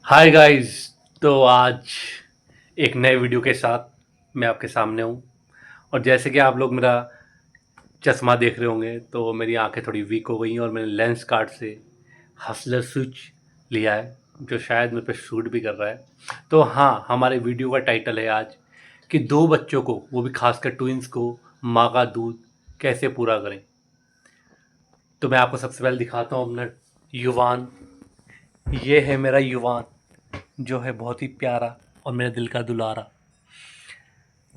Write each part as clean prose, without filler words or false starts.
Hi guys. तो आज एक नए वीडियो के साथ मैं आपके सामने हूँ। और जैसे कि आप लोग मेरा चश्मा देख रहे होंगे तो मेरी आंखें थोड़ी वीक हो गई हैं और मैंने लेंस कार्ड से हसलर स्विच लिया है जो शायद मेरे पे शूट भी कर रहा है। तो हाँ, हमारे वीडियो का टाइटल है आज कि दो बच्चों को, वो भी खासकर ट्विंस को, माँ का दूध कैसे पूरा करें। तो मैं आपको सबसे पहले दिखाता हूँ अपना युवान। ये है मेरा युवान जो है बहुत ही प्यारा और मेरे दिल का दुलारा।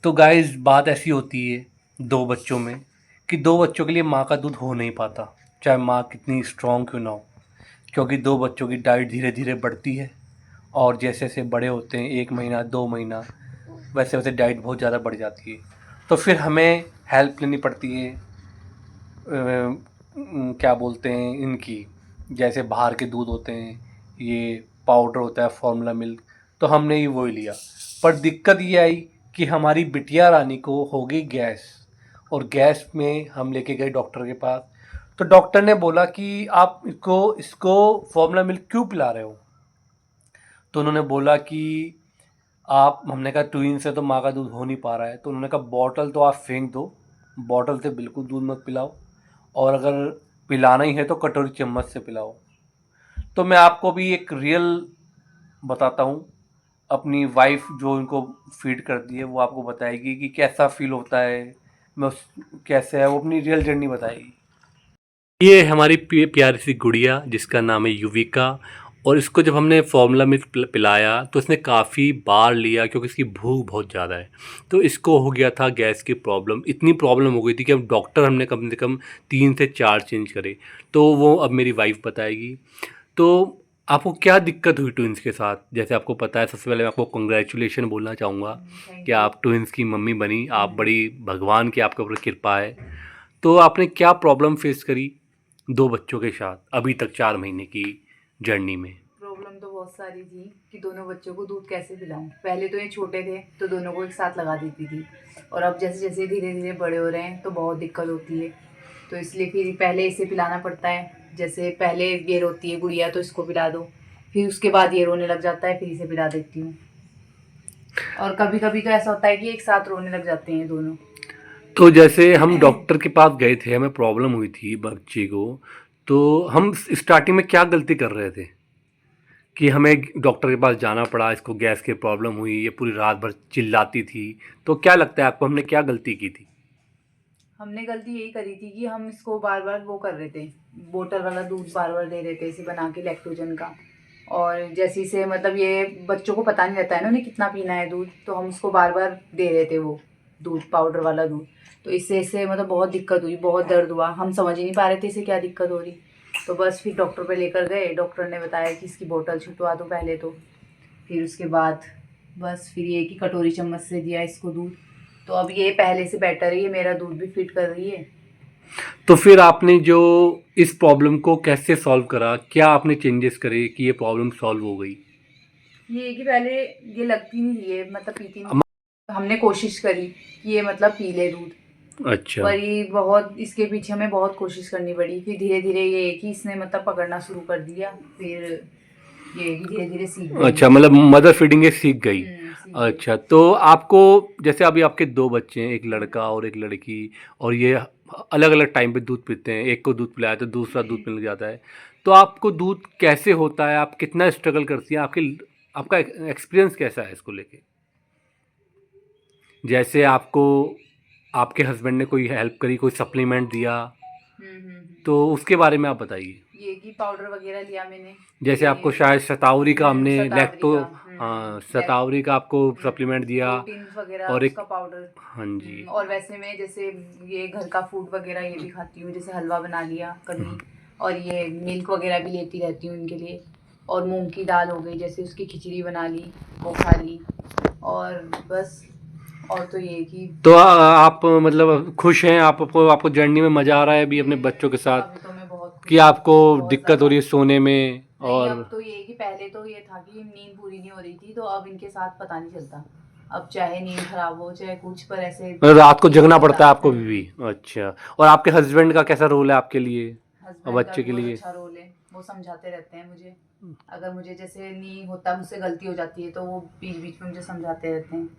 तो गाइस, बात ऐसी होती है दो बच्चों में कि दो बच्चों के लिए माँ का दूध हो नहीं पाता, चाहे माँ कितनी स्ट्रॉन्ग क्यों ना हो। क्योंकि दो बच्चों की डाइट धीरे धीरे बढ़ती है और जैसे जैसे बड़े होते हैं, 1 महीना 2 महीना, वैसे वैसे डाइट बहुत ज़्यादा बढ़ जाती है। तो फिर हमें हेल्प लेनी पड़ती है क्या बोलते हैं इनकी, जैसे बाहर के दूध होते हैं, ये पाउडर होता है फार्मूला मिल्क। तो हमने ही वही लिया। पर दिक्कत ये आई कि हमारी बिटिया रानी को हो गई गैस। और गैस में हम लेके गए डॉक्टर के पास। तो डॉक्टर ने बोला कि आप इसको इसको फार्मूला मिल्क क्यों पिला रहे हो। तो उन्होंने बोला कि आप, हमने कहा ट्विंस से तो माँ का दूध हो नहीं पा रहा है। तो उन्होंने कहा बॉटल तो आप फेंक दो, बॉटल से बिल्कुल दूध मत पिलाओ, और अगर पिलाना ही है तो कटोरी चम्मच से पिलाओ। तो मैं आपको भी एक रियल बताता हूँ। अपनी वाइफ जो इनको फीड करती है वो आपको बताएगी कि कैसा फील होता है, मैं उस कैसे है, वो अपनी रियल जर्नी बताएगी। ये हमारी प्यारी सी गुड़िया जिसका नाम है युविका। और इसको जब हमने फार्मूला मिल्क पिलाया तो इसने काफ़ी बार लिया क्योंकि इसकी भूख बहुत ज़्यादा है। तो इसको हो गया था गैस की प्रॉब्लम, इतनी प्रॉब्लम हो गई थी कि अब डॉक्टर हमने कम से कम 3 से 4 चेंज करे। तो वो अब मेरी वाइफ बताएगी। तो आपको क्या दिक्कत हुई ट्विंस के साथ? जैसे आपको पता है, सबसे पहले मैं आपको कंग्रेचुलेशन बोलना चाहूँगा कि थैंक यू। आप ट्विंस की मम्मी बनी। आप बड़ी भगवान की आपके ऊपर कृपा है। तो आपने क्या प्रॉब्लम फेस करी दो बच्चों के साथ अभी तक 4 महीने की जर्नी में? प्रॉब्लम तो बहुत सारी थी कि दोनों बच्चों को दूध कैसे पिलाऊं। पहले तो ये छोटे थे तो दोनों को एक साथ लगा देती थी, और अब जैसे जैसे धीरे धीरे बड़े हो रहे हैं तो बहुत दिक्कत होती है। तो इसलिए फिर पहले इसे पिलाना पड़ता है। जैसे पहले ये रोती है गुड़िया तो इसको पिला दो, फिर उसके बाद ये रोने लग जाता है, फिर इसे पिला देती हूँ। और कभी कभी तो ऐसा होता है कि एक साथ रोने लग जाते हैं दोनों। तो जैसे हम डॉक्टर के पास गए थे, हमें प्रॉब्लम हुई थी बच्ची को। तो हम स्टार्टिंग में क्या गलती कर रहे थे कि हमें डॉक्टर के पास जाना पड़ा? इसको गैस की प्रॉब्लम हुई, ये पूरी रात भर चिल्लाती थी। तो क्या लगता है आपको, हमने क्या गलती की थी? हमने गलती यही करी थी कि हम इसको बार बार वो कर रहे थे, बोतल वाला दूध बार बार दे रहे थे इसे बना के लैक्टोजन का। और जैसे से मतलब ये बच्चों को पता नहीं रहता है ना उन्हें कितना पीना है दूध, तो हम उसको बार बार दे रहे थे वो दूध, पाउडर वाला दूध। तो इससे इससे मतलब बहुत दिक्कत हुई, बहुत दर्द हुआ, हम समझ ही नहीं पा रहे थे इसे क्या दिक्कत हो रही। तो बस फिर डॉक्टर पे लेकर गए, डॉक्टर ने बताया कि इसकी बोतल छुटवा दो पहले तो। फिर उसके बाद बस फिर ये कि कटोरी चम्मच से दिया इसको दूध। तो अब ये पहले से बेटर है, ये मेरा दूध भी फिट कर रही है। तो फिर आपने जो इस प्रॉब्लम को कैसे सॉल्व करा, क्या आपने चेंजेस करे कि ये प्रॉब्लम सॉल्व हो गई? ये है कि पहले ये लगती नहीं थी, ये मतलब पीती नहीं अम- थी। हमने कोशिश करी कि ये मतलब पी ले दूध, अच्छा। पर ये बहुत, इसके पीछे हमें बहुत कोशिश करनी पड़ी। फिर धीरे धीरे ये है कि इसने मतलब पकड़ना शुरू कर दिया। फिर ये है कि धीरे धीरे सीख गई अच्छा, है। मतलब मदर फीडिंग ये सीख गई। सीख गई। अच्छा, तो आपको, जैसे अभी आपके दो बच्चे हैं, एक लड़का और एक लड़की, और ये अलग अलग टाइम पे दूध पीते हैं। एक को दूध पिलाया तो दूसरा दूध पीने लग जाता है। तो आपको दूध कैसे होता है, आप कितना स्ट्रगल करती हैं, आपकी आपका एक्सपीरियंस कैसा है इसको लेके? जैसे आपको आपके हस्बैंड ने कोई हेल्प करी, कोई सप्लीमेंट दिया, तो उसके बारे में आप बताइए। ये कि पाउडर वगैरह लिया मैंने। जैसे आपको ये शायद शतावरी का हमने शतावरी लैक्टो, का, हाँ, लैक शतावरी का आपको सप्लीमेंट दिया। प्रोटीन वगैरह और उसका एक, पाउडर। हाँ जी। और वैसे मैं जैसे ये घर का फूड वगैरह ये भी खाती हूँ, जैसे हलवा बना लिया कभी। और ये मिल्क वगैरह भी लेती रहती हूँ इनके लिए। और मूंग की दाल हो गई, जैसे उसकी खिचड़ी बना ली, वो खा ली। और बस, और तो ये कि तो आप मतलब खुश हैं, आपको आपको जर्नी में मज़ा आ रहा है अभी अपने बच्चों के साथ? अभी तो मैं बहुत कि खुश हूँ, आपको बहुत दिक्कत हो ज़्यादा। रही है सोने में? नहीं, और अब तो ये है कि पहले तो ये था कि नींद पूरी नहीं हो रही थी, तो अब इनके साथ पता नहीं चलता। अब चाहे नींद खराब हो चाहे कुछ, पर ऐसे रात को ये नहीं जगना होता। पड़ता है आपको भी? अच्छा। और आपके हस्बैंड का कैसा रोल है आपके लिए और हस्बैंड का बच्चे भी के बहुत लिए? अच्छा रोल है। वो समझाते रहते हैं मुझे। अगर मुझे जैसे नहीं होता, मुझसे गलती हो जाती है, तो वो बीच बीच में मुझे समझाते रहते हैं।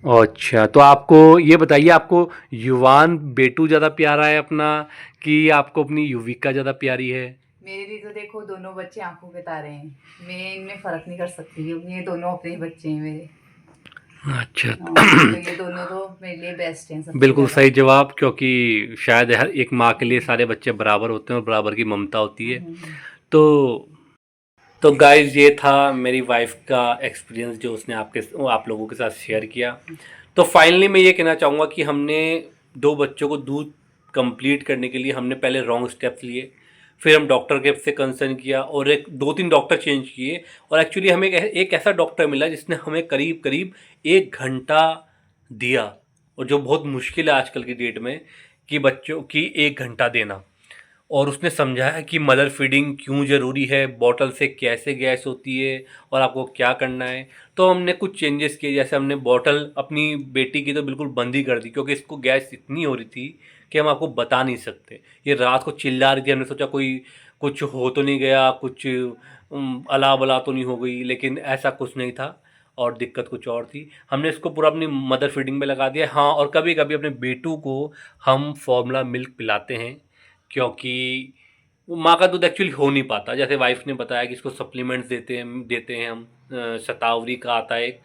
अच्छा, तो आपको ये बताइए, आपको युवान बेटू ज़्यादा प्यारा है अपना, कि आपको अपनी युविका ज़्यादा प्यारी है? मेरे लिए तो देखो दोनों बच्चे आंखों के तारे हैं, मैं इनमें फ़र्क नहीं कर सकती, क्योंकि ये दोनों अपने ही बच्चे हैं मेरे। अच्छा। हाँ, तो ये दोनों तो मेरे लिए बेस्ट हैं सबसे बिल्कुल ज़्यादा। सही जवाब, क्योंकि शायद हर एक माँ के लिए सारे बच्चे बराबर होते हैं और बराबर की ममता होती है। हम्म। तो तो गाइस, ये था मेरी वाइफ का एक्सपीरियंस जो उसने आप लोगों के साथ शेयर किया। तो फाइनली मैं ये कहना चाहूँगा कि हमने 2 बच्चों को दूध कंप्लीट करने के लिए हमने पहले रॉन्ग स्टेप्स लिए, फिर हम डॉक्टर के से कंसर्न किया और एक 2-3 डॉक्टर चेंज किए, और एक्चुअली हमें एक ऐसा डॉक्टर मिला जिसने हमें करीब करीब 1 घंटा दिया, और जो बहुत मुश्किल है आजकल की डेट में कि बच्चों की 1 घंटा देना। और उसने समझाया कि मदर फीडिंग क्यों ज़रूरी है, बॉटल से कैसे गैस होती है और आपको क्या करना है। तो हमने कुछ चेंजेस किए, जैसे हमने बॉटल अपनी बेटी की तो बिल्कुल बंद ही कर दी, क्योंकि इसको गैस इतनी हो रही थी कि हम आपको बता नहीं सकते। ये रात को चिल्ला रही थी, हमने सोचा कोई कुछ हो तो नहीं गया, कुछ अला बला तो नहीं हो गई, लेकिन ऐसा कुछ नहीं था और दिक्कत कुछ और थी। हमने इसको पूरा अपनी मदर फीडिंग में लगा दिया। हाँ, और कभी कभी अपने बेटू को हम फॉर्मूला मिल्क पिलाते हैं, क्योंकि वो माँ का दूध एक्चुअली हो नहीं पाता। जैसे वाइफ ने बताया कि इसको सप्लीमेंट्स देते हैं हम। शतावरी का आता है एक,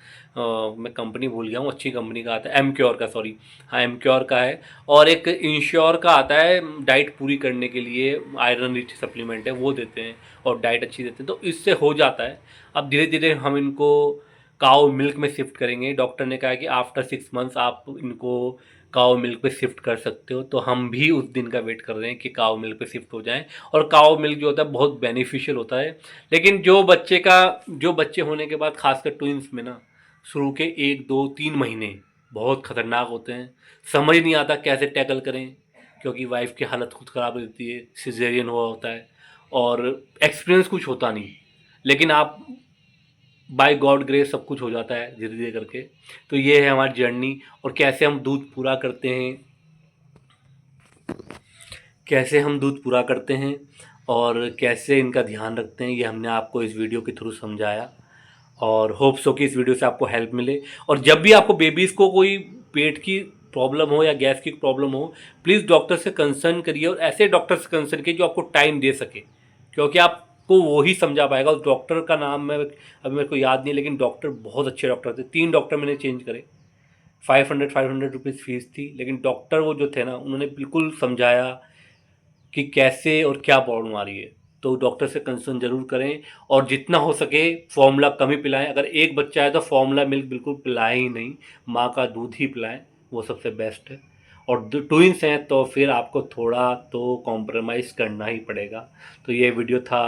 मैं कंपनी भूल गया हूँ, अच्छी कंपनी का आता है, एम क्योर का, सॉरी, हाँ एम क्योर का है। और एक इंश्योर का आता है डाइट पूरी करने के लिए, आयरन रिच सप्लीमेंट है, वो देते हैं और डाइट अच्छी देते हैं, तो इससे हो जाता है। अब धीरे धीरे हम इनको काऊ मिल्क में शिफ्ट करेंगे। डॉक्टर ने कहा कि आफ्टर 6 मंथ्स आप इनको काऊ मिल्क पे शिफ्ट कर सकते हो, तो हम भी उस दिन का वेट कर रहे हैं कि काऊ मिल्क पे शिफ्ट हो जाएं। और काऊ मिल्क जो होता है बहुत बेनिफिशियल होता है, लेकिन जो बच्चे होने के बाद, खासकर ट्विंस में ना, शुरू के 1 2 3 महीने बहुत ख़तरनाक होते हैं। समझ नहीं आता कैसे टैकल करें, क्योंकि वाइफ की हालत खुद ख़राब रहती है, सिजेरियन हुआ होता है और एक्सपीरियंस कुछ होता नहीं, लेकिन आप बाय गॉड ग्रेस सब कुछ हो जाता है धीरे धीरे करके। तो ये है हमारी जर्नी, और कैसे हम दूध पूरा करते हैं और कैसे इनका ध्यान रखते हैं, ये हमने आपको इस वीडियो के थ्रू समझाया। और होप सो कि इस वीडियो से आपको हेल्प मिले। और जब भी आपको बेबीज़ को कोई पेट की प्रॉब्लम हो या गैस की प्रॉब्लम हो, प्लीज़ डॉक्टर से कंसर्न करिए, और ऐसे डॉक्टर से कंसर्न करिए जो आपको टाइम दे सके, क्योंकि आपको वो ही समझा पाएगा। उस डॉक्टर का नाम मैं अभी मेरे को याद नहीं, लेकिन डॉक्टर बहुत अच्छे डॉक्टर थे। 3 डॉक्टर मैंने चेंज करे, 500 रुपीज़ फीस थी, लेकिन डॉक्टर वो जो थे ना, उन्होंने बिल्कुल समझाया कि कैसे और क्या प्रॉब्लम आ रही है। तो डॉक्टर से कंसर्न ज़रूर करें, और जितना हो सके फॉर्मूला कम ही पिलाएं। अगर एक बच्चा है तो फॉर्मूला मिल्क बिल्कुल पिलाएं ही नहीं, माँ का दूध ही पिलाएं, वो सबसे बेस्ट है। और ट्विंस हैं तो फिर आपको थोड़ा तो कॉम्प्रोमाइज़ करना ही पड़ेगा। तो ये वीडियो था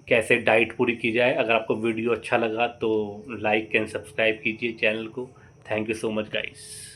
कैसे डाइट पूरी की जाए। अगर आपको वीडियो अच्छा लगा तो लाइक एंड सब्सक्राइब कीजिए चैनल को। Thank you so much guys.